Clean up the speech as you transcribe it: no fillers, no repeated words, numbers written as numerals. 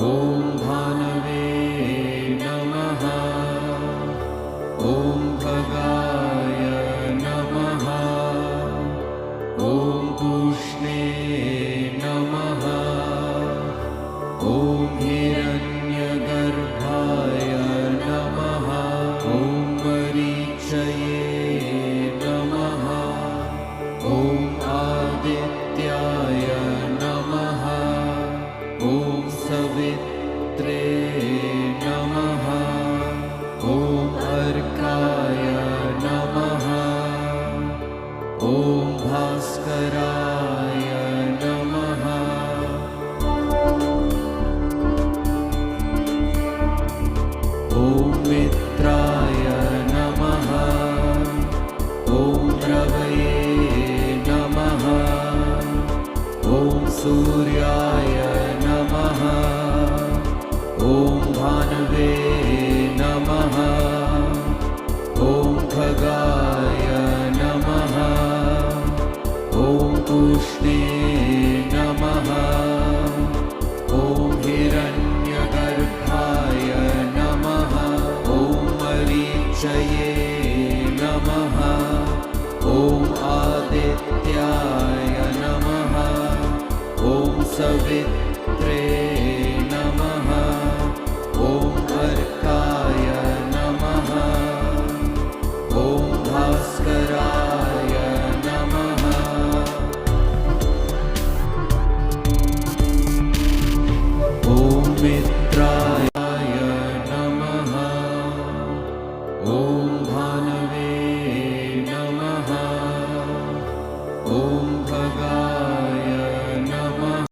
ॐ भानवे नमः। ॐ भगाय नमः। ॐ पूष्णे नमः। ॐ हिरण्यगर्भाय नमः। ॐ मरीचये नमः। ॐ आदित्याय नमः। ॐ सवित्रे नमः। ॐ अर्काय नमः। ॐ भास्कराय नमः। ॐ मित्राय नमः। ॐ रवये नमः। ॐ सूर्याय नमः। ॐ भानवे नमः। ॐ खगाय नमः। ॐ पूष्णे नमः। ॐ हिरण्यगर्भाय नमः। ॐ मरीचये नमः। ॐ आदित्याय नमः। ॐ सवित्रे नमः। ॐ अर्काय नमः। ॐ भास्कराय नमः। ॐ मित्राय नमः। ॐ भानवे नमः। ॐ भगाय